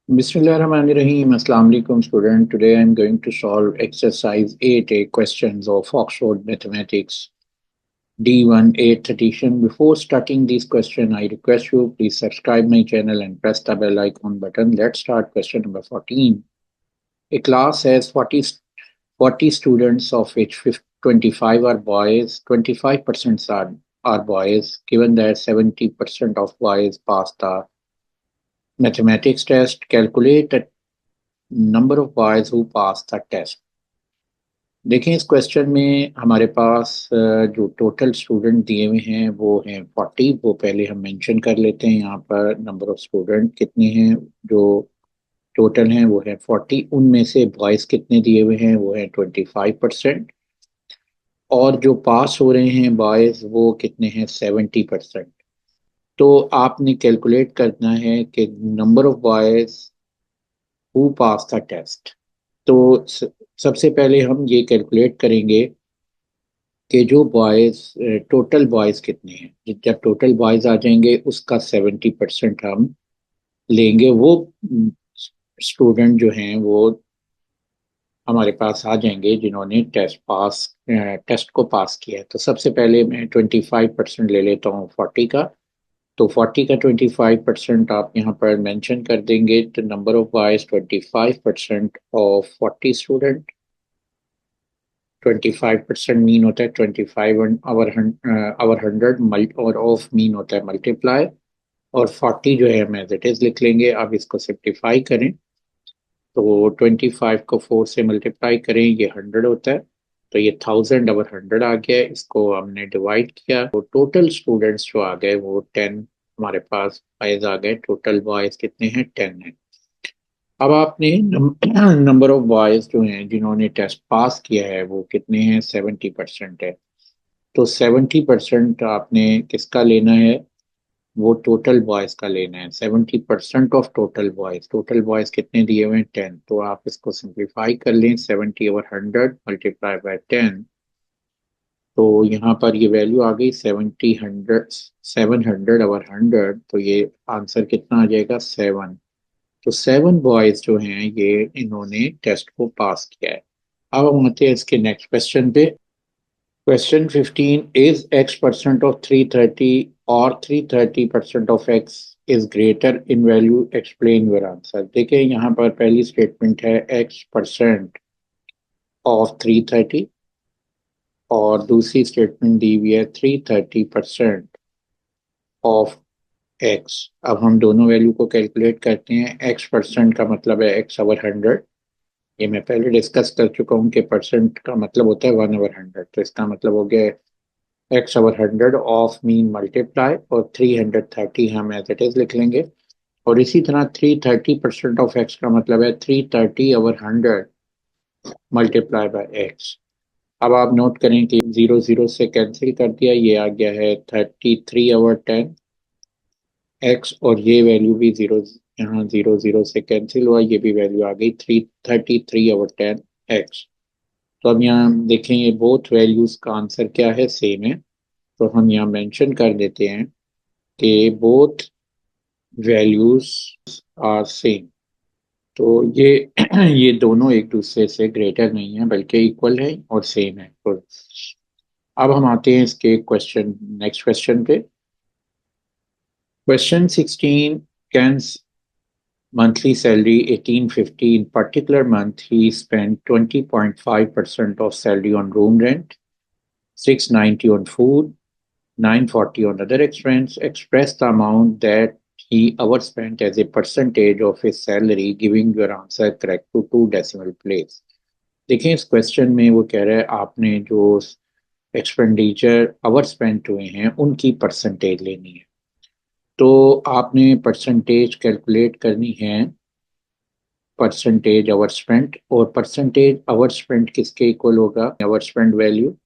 Bismillahirrahmanirrahim. Assalamu alaikum student. Today I am going to solve exercise 8A questions of Oxford Mathematics D1 8th edition. Before starting this question, I request you please subscribe my channel and press the bell icon button. Let's start question number 14. A class has 40 students of which 25 are boys, 25% are boys. Given that 70% of boys pass the mathematics test, calculate the number of boys who pass the test. देखें इस question में हमारे पास जो total student दिए हुए हैं वो हैं 40। वो पहले हम मेंशन कर लेते हैं। यहाँ पर नंबर ऑफ स्टूडेंट कितने हैं जो टोटल हैं वो है 40। उनमें से बॉयज़ कितने दिए हुए हैं वो है 25%। और जो पास हो रहे हैं बॉयज़ वो कितने हैं 70%। तो आपने कैलकुलेट करना है कि number of boys who pass the test. तो सबसे पहले हम ये कैलकुलेट करेंगे कि जो बॉयज़ टोटल बॉयज़ कितने हैं। जब टोटल बॉयज़ आ जाएंगे उसका 70% हम लेंगे। वो स्टूडेंट जो हैं वो हमारे पास आ जाएंगे जिन्होंने टेस्ट को पास किया है। तो सबसे पहले मैं 25% ले लेता हूँ 40 का। तो 40 का 25% आप यहाँ पर मेंशन कर देंगे। तो number of boys 25% of 40 student. 25% mean होता है 25 आवर 100 और ऑफ मीन होता है मल्टीप्लाई। और 40 जो है हम एज इट इज लिख लेंगे। अब इसको सिंप्लीफाई करें तो 25 को 4 से मल्टीप्लाई करें, ये 100 होता है। तो ये 1000/100 आ गया। इसको हमने डिवाइड किया तो टोटल स्टूडेंट्स जो आ गए वो 10 हमारे पास बॉयज आ गए। टोटल बॉयज कितने हैं 10 है। अब आपने नंबर ऑफ बॉयज जो हैं जिन्होंने टेस्ट पास किया है वो कितने हैं 70% है। तो 70% आपने किसका लेना है वो टोटल बॉयज का लेना है। 70% ऑफ टोटल बॉयज कितने दिए हुए हैं 10। तो आप इसको सिंप्लीफाई कर लें 70/100 मल्टीप्लाई बाय 10। तो यहाँ पर ये वैल्यू आ गई 700/100। तो ये आंसर कितना आ जाएगा 7। तो 7 बॉयज जो हैं ये इन्होंने टेस्ट को पास किया है। अब हम आते हैं इसके नेक्स्ट क्वेश्चन पे। क्वेश्चन 15 इज x% ऑफ 330 और 330% of x is greater in value, explain your answer. देखिए यहाँ पर पहली स्टेटमेंट है x% ऑफ 330 और दूसरी स्टेटमेंट दी हुई है 330% ऑफ x। अब हम दोनों वैल्यू को कैलकुलेट करते हैं। x% का मतलब है x/100। ये मैं पहले डिस्कस कर चुका हूँ कि परसेंट का मतलब होता है 1/100। तो इसका मतलब हो गया x/100 ऑफ मीन मल्टीप्लाई और 330 हम एज इट इज लिख लेंगे। और इसी तरह 330% ऑफ x का मतलब है 330/100 मल्टीप्लाई बाय x। अब आप नोट करें कि 0 0 से कैंसिल कर दिया, ये आ गया है 33/10 x। और ये वैल्यू भी जीरो, यहाँ 0 0 से कैंसिल हुआ, ये भी वैल्यू आ गई 33/10 x। तो अब यहाँ देखें ये बोथ वैल्यूज का आंसर क्या है सेम है। तो हम यहाँ मेंशन कर देते हैं कि बोथ वैल्यूज आर सेम। तो ये ये दोनों एक दूसरे से ग्रेटर नहीं है बल्कि इक्वल है और सेम है। तो अब हम आते हैं इसके नेक्स्ट क्वेश्चन पे। Question 16, can monthly salary 1850. In particular month, he spent 20.5% of salary on room rent, 690 on food, 940 on other expense. Express the amount that he overspent as a percentage of his salary, giving your answer correct to 2 decimal place. देखिए इस question में वो कह रहा है आपने जो expenditure over spend हुए हैं उनकी परसेंटेज लेनी है। तो आपने परसेंटेज कैलकुलेट करनी है परसेंटेज आवर स्पेंट। और परसेंटेज आवर स्पेंट किसके इक्वल होगा आवर स्पेंट वैल्यू,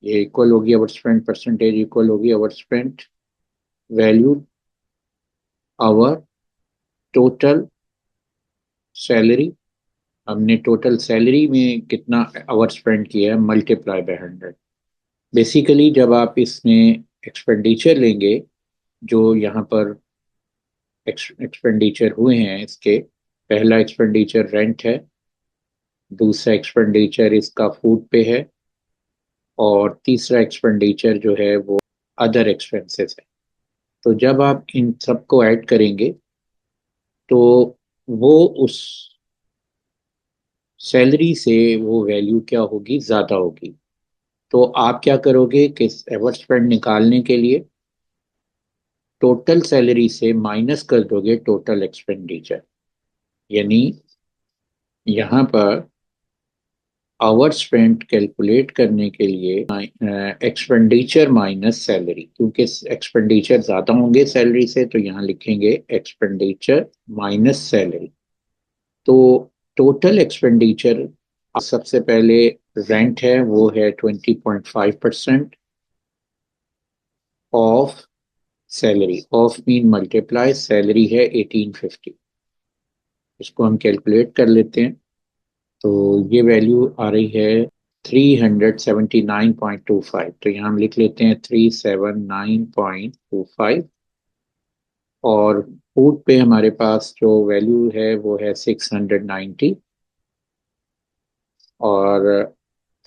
ये इक्वल होगी आवर स्पेंट परसेंटेज इक्वल होगी hour spent value hour total salary. हमने टोटल सैलरी में कितना आवर स्पेंड किया है मल्टीप्लाई बाय 100। बेसिकली जब आप इसमें एक्सपेंडिचर लेंगे जो यहाँ पर एक्सपेंडिचर हुए हैं इसके, पहला एक्सपेंडिचर रेंट है, दूसरा एक्सपेंडिचर इसका फूड पे है, और तीसरा एक्सपेंडिचर जो है वो अदर एक्सपेंसेस है। तो जब आप इन सबको ऐड करेंगे तो वो उस सैलरी से वो वैल्यू क्या होगी, ज़्यादा होगी। तो आप क्या करोगे कि एवर स्पेंड निकालने के लिए टोटल सैलरी से माइनस कर दोगे टोटल एक्सपेंडिचर, यानी यहाँ पर आवर स्पेंट कैलकुलेट करने के लिए एक्सपेंडिचर माइनस सैलरी, क्योंकि एक्सपेंडिचर ज़्यादा होंगे सैलरी से, तो यहाँ लिखेंगे एक्सपेंडिचर माइनस सैलरी। तो टोटल एक्सपेंडिचर सबसे पहले रेंट है, वो है 20.5% of salary, of mean multiply, salary है 1850। इसको हम कैलकुलेट कर लेते हैं। तो ये वैल्यू आ रही है 379.25। तो यहाँ हम लिख लेते हैं 379.25। और फूड पे हमारे पास जो वैल्यू है वो है 690, और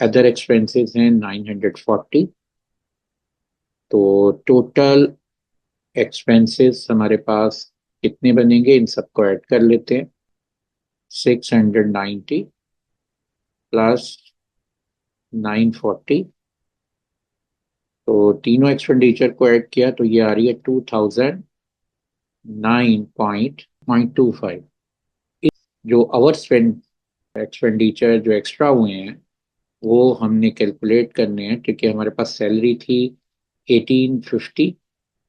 अदर एक्सपेंसेस हैं 940। तो टोटल एक्सपेंसेस हमारे पास कितने बनेंगे, इन सबको ऐड कर लेते हैं। 690 प्लस 940, तो तीनों एक्सपेंडिचर को ऐड किया तो ये आ रही है 2009.25। जो आवर स्पेंड एक्सपेंडिचर जो एक्स्ट्रा हुए हैं वो हमने कैलकुलेट करने हैं, क्योंकि हमारे पास सैलरी थी 1850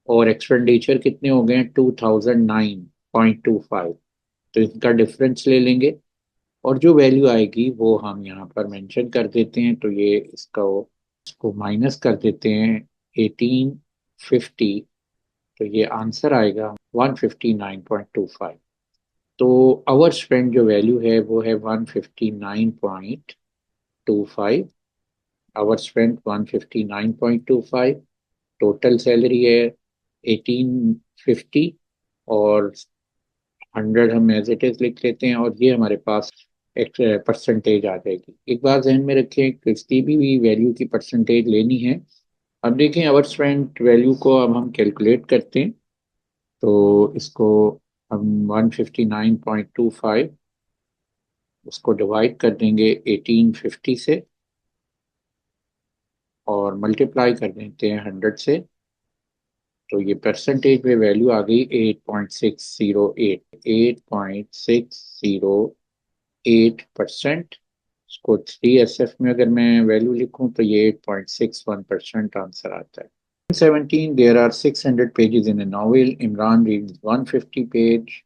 और एक्सपेंडिचर कितने हो गए हैं 2009.25। तो इनका डिफरेंस ले लेंगे और जो वैल्यू आएगी वो हम यहाँ पर मेंशन कर देते हैं। तो ये इसको माइनस कर देते हैं 1850। तो ये आंसर आएगा 159.25। तो आवर स्पेंड जो वैल्यू है वो है 159.25। Our spend 159.25। टोटल सैलरी है 1850, और 100 हम एज इट इज लिख लेते हैं, और ये हमारे पास एक परसेंटेज आ जाएगी। एक बात जहन में रखें, किसी भी वैल्यू की परसेंटेज लेनी है। अब देखें आवर स्पेंड वैल्यू को अब हम कैलकुलेट करते हैं। तो इसको हम 159.25 उसको डिवाइड कर देंगे 1850 से, और मल्टीप्लाई कर देते हैं 100 से। तो ये परसेंटेज में वैल्यू आ गई 8.608। 8.608%। इसको 3SF में अगर मैं वैल्यू लिखूं तो ये 8.61% आंसर आता है। 17, there are 600 pages in a novel. Imran reads 150 page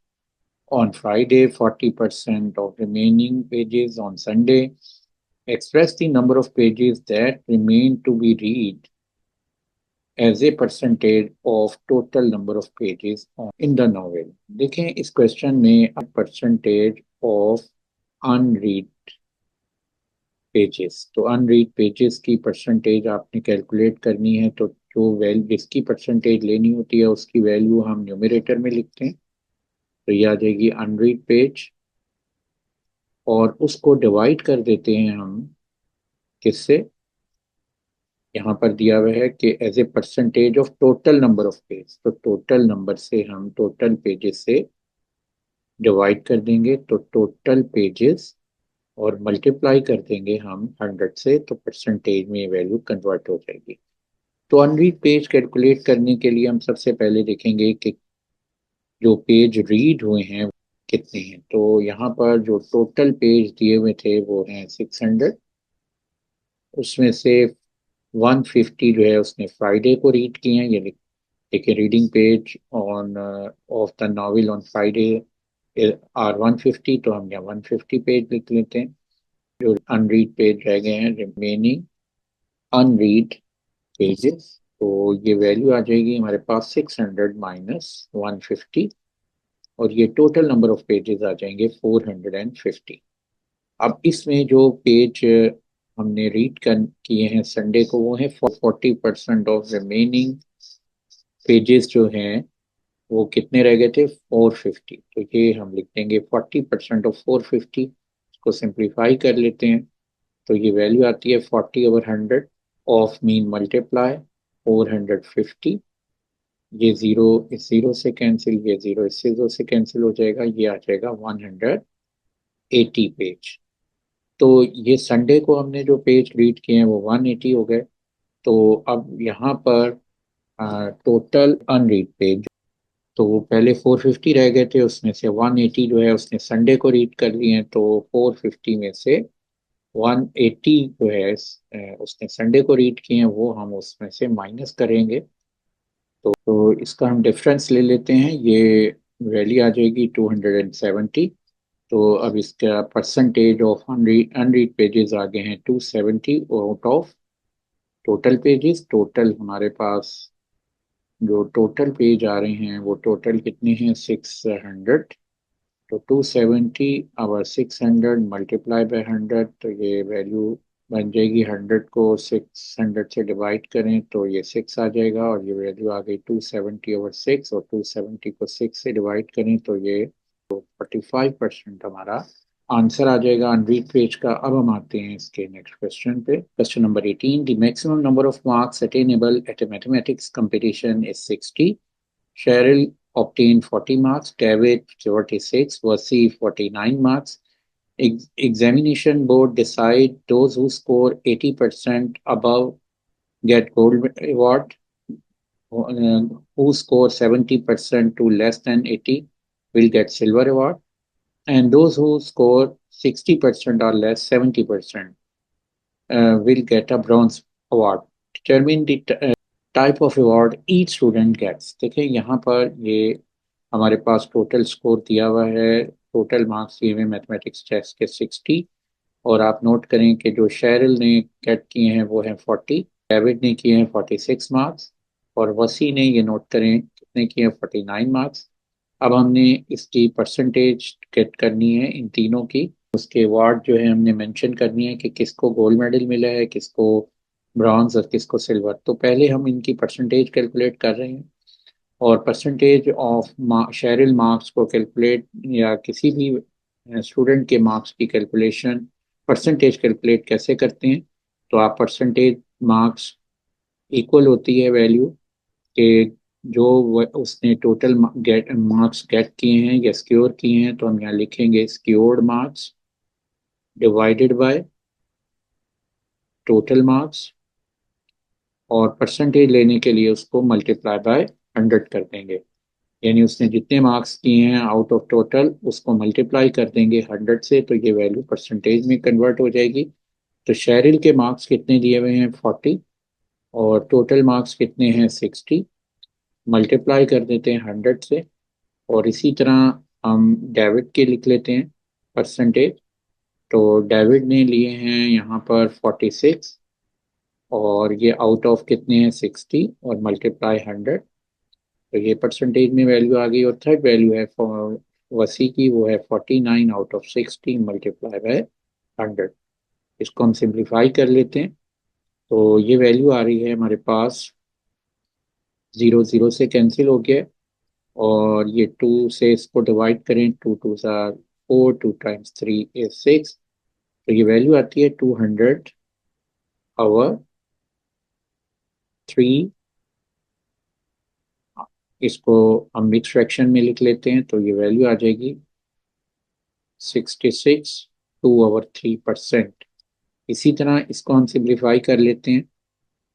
on Friday, 40% of remaining pages on Sunday. Express the number of pages that remain to be read as a percentage of total number of pages in the novel. देखें इस question में percentage of unread pages, तो unread pages की percentage आपने calculate करनी है। तो जो वैल्यू जिसकी परसेंटेज लेनी होती है उसकी वैल्यू हम न्यूमरेटर में लिखते हैं। तो ये आ जाएगी अनरीड पेज, और उसको डिवाइड कर देते हैं हम किससे, यहाँ पर दिया हुआ है कि as a percentage of total number of page. तो टोटल नंबर से हम टोटल पेजेस से डिवाइड कर देंगे, तो टोटल पेजेस, और मल्टीप्लाई कर देंगे हम 100 से, तो परसेंटेज में ये वैल्यू कन्वर्ट हो जाएगी। तो अनरीड पेज कैलकुलेट करने के लिए हम सबसे पहले देखेंगे कि जो पेज रीड हुए हैं कितने हैं। तो यहाँ पर जो टोटल पेज दिए हुए थे वो हैं 600। उसमें से 150 जो है उसने फ्राइडे को रीड किए हैं। ये देखिए, reading page on of the novel on Friday are 150, तो हम यहाँ 150 पेज लिख लेते हैं। जो अनरीड पेज रह गए हैं, रिमेनिंग अनरीड पेजेस, तो ये वैल्यू आ जाएगी हमारे पास 600 माइनस 150, और ये टोटल नंबर ऑफ पेजेस आ जाएंगे 450। अब इसमें जो पेज हमने रीड कर किए हैं संडे को वो है 40% ऑफ रिमेनिंग पेजेस जो हैं वो कितने रह गए थे 450, तो ये हम लिख देंगे 40% ऑफ 450। इसको सिंप्लीफाई कर लेते हैं तो ये वैल्यू आती है 40/100 ऑफ मीन मल्टीप्लाई 450। ये जीरो इस जीरो से कैंसिल, ये जीरो इससे जीरो से कैंसिल हो जाएगा, ये आ जाएगा 180 पेज। तो ये संडे को हमने जो पेज रीड किए हैं वो 180 हो गए। तो अब यहाँ पर टोटल अनरीड पेज, तो वो पहले 450 रह गए थे, उसमें से 180 जो है उसने संडे को रीड कर लिए हैं, तो 450 में से 180 जो है उसने संडे को रीड किए हैं, वो हम उसमें से माइनस करेंगे। तो इसका हम डिफरेंस ले लेते हैं, ये वैल्यू आ जाएगी 270। तो अब इसका percentage of unread unread pages आ गए हैं 270 out of total pages. Total हमारे पास जो टोटल पेज आ रहे हैं वो टोटल कितने हैं 600। तो 270 आवर 600 मल्टीप्लाई बाय 100, तो ये वैल्यू बन जाएगी। 100 को 600 से डिवाइड करें तो ये 6 आ जाएगा, और ये वैल्यू आ गई 270/6, और 270 को 6 से डिवाइड करें तो ये 45% हमारा आंसर आ जाएगा अनरीड पेज का। अब हम आते हैं इसके नेक्स्ट क्वेश्चन पे। Question number 18, the maximum number of marks attainable at a mathematics competition is 60। Cheryl obtained 40 marks, David 46, Vasi 49 marks. Examination board decide those who score 80% above get gold award, who score 70% to less than 80 will get silver award, and those who score 60% or less 70% will get a bronze award. Determine the type of reward each student gets. देखिए यहाँ पर ये हमारे पास total score दिया हुआ है, total marks दिए हुए मैथमेटिक्स टेस्ट के 60। और आप नोट करें कि जो शेरिल ने गेट किए हैं वो हैं 40, डेविड ने किए हैं 46 मार्क्स, और वसी ने, ये नोट करें, कितने किए हैं 49 मार्क्स। अब हमने इसकी परसेंटेज गेट करनी है इन तीनों की, उसके अवार्ड जो है हमने मेंशन करनी है कि किसको गोल्ड मेडल मिला है, किसको ब्रॉन्ज और किसको सिल्वर। तो पहले हम इनकी परसेंटेज कैलकुलेट कर रहे हैं, और परसेंटेज ऑफ शेरिल मार्क्स को कैलकुलेट, या किसी भी स्टूडेंट के मार्क्स की कैलकुलेशन परसेंटेज कैलकुलेट कैसे करते हैं। तो आप परसेंटेज मार्क्स इक्वल होती है वैल्यू के जो उसने टोटल गेट मार्क्स गेट किए हैं या सिक्योर किए हैं, तो हम यहाँ लिखेंगे secured marks divided by total marks, और परसेंटेज लेने के लिए उसको मल्टीप्लाई बाय 100 कर देंगे। यानी उसने जितने मार्क्स किए हैं आउट ऑफ टोटल उसको मल्टीप्लाई कर देंगे 100 से, तो ये वैल्यू परसेंटेज में कन्वर्ट हो जाएगी। तो शेरिल के मार्क्स कितने दिए हुए हैं 40, और टोटल मार्क्स कितने हैं 60, मल्टीप्लाई कर देते हैं 100 से। और इसी तरह हम डेविड के लिख लेते हैं परसेंटेज। तो डेविड ने लिए हैं यहाँ पर 46, और ये आउट ऑफ कितने हैं 60, और मल्टीप्लाई 100, तो ये परसेंटेज में वैल्यू आ गई। और थर्ड वैल्यू है वसी की, वो है 49 आउट ऑफ 60 मल्टीप्लाई बाय 100। इसको हम सिंप्लीफाई कर लेते हैं, तो ये वैल्यू आ रही है हमारे पास, जीरो जीरो से कैंसिल हो गया, और ये टू से इसको डिवाइड करें, टू टू ज़ार 4, 2 टाइम्स 3 इज 6, तो ये वैल्यू आती है 200/3। इसको हम मिक्स फ्रैक्शन में लिख लेते हैं, तो ये वैल्यू आ जाएगी 66 2/3%। इसी तरह इसको हम सिंप्लीफाई कर लेते हैं,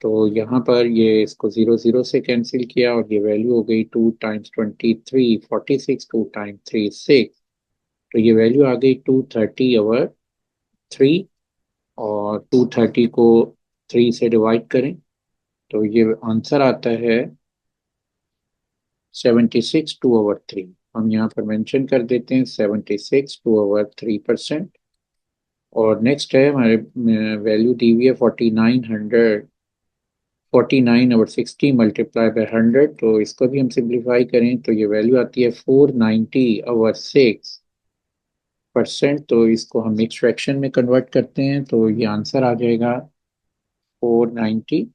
तो यहाँ पर ये इसको जीरो जीरो से कैंसिल किया, और ये वैल्यू हो गई 2 टाइम्स 23 46, 2 टाइम्स 3 6, तो ये वैल्यू आ गई 230/3। और 230 को 3 से डिवाइड करें तो ये आंसर आता है 76 2/3। हम यहाँ पर मेंशन कर देते हैं 76 2/3%। और नेक्स्ट है हमारे वैल्यू दी हुई है 49/60 मल्टीप्लाई बाय 100, तो इसको भी हम सिंप्लीफाई करें तो ये वैल्यू आती है 490/6%। तो इसको हम मिक्स फ्रैक्शन में कन्वर्ट करते हैं, तो ये आंसर आ जाएगा 490/6।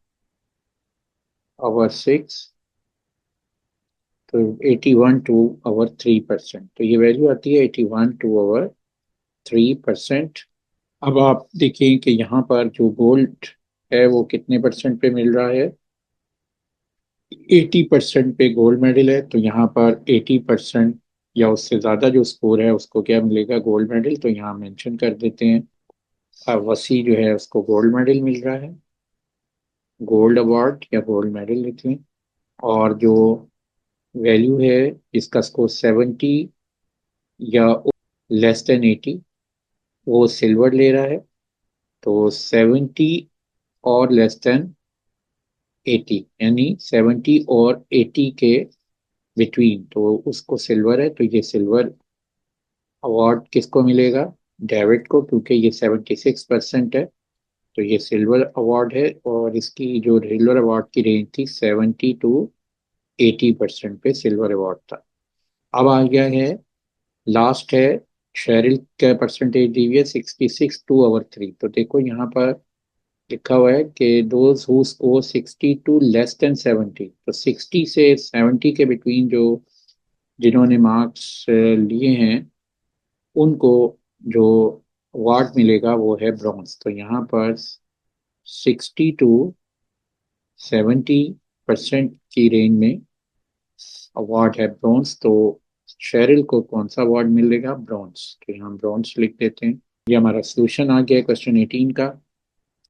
तो 81 टू आवर 3%, तो ये वैल्यू आती है 81 टू आवर 3%। अब आप देखिए कि यहाँ पर जो गोल्ड है वो कितने परसेंट पे मिल रहा है, 80% पे गोल्ड मेडल है, तो यहाँ पर 80% या उससे ज़्यादा जो स्कोर है उसको क्या मिलेगा, गोल्ड मेडल। तो यहाँ मेंशन कर देते हैं, अब वसी जो है उसको गोल्ड मेडल मिल रहा है, गोल्ड अवार्ड या गोल्ड मेडल लिख लें। और जो वैल्यू है इसका स्कोर 70 या लेस देन 80, वो सिल्वर ले रहा है। तो 70 और लेस देन 80, यानी 70 और 80 के बिटवीन, तो उसको सिल्वर है। तो ये सिल्वर अवार्ड किसको मिलेगा, डेविड को, क्योंकि ये 76% है। तो ये सिल्वर अवार्ड है, और इसकी जो सिल्वर अवार्ड की रेंज थी 70 टू 80% पे सिल्वर अवार्ड था। अब आ गया है, लास्ट है, शेरिल का परसेंटेज दी हुई है 66 टू आवर 3। तो देखो यहाँ पर लिखा हुआ है कि those who score 60 to less than 70, तो 60 से 70 के बिटवीन जो जिन्होंने मार्क्स लिए हैं उनको जो अवार्ड मिलेगा वो है ब्रॉन्ज। तो यहाँ पर 60 टू 70% की रेंज में अवार्ड है ब्रॉन्ज। तो शेरिल को कौन सा अवार्ड मिलेगा, ब्रॉन्ज। तो यहाँ ब्रॉन्ज लिख देते हैं। ये हमारा सोल्यूशन आ गया क्वेश्चन 18 का।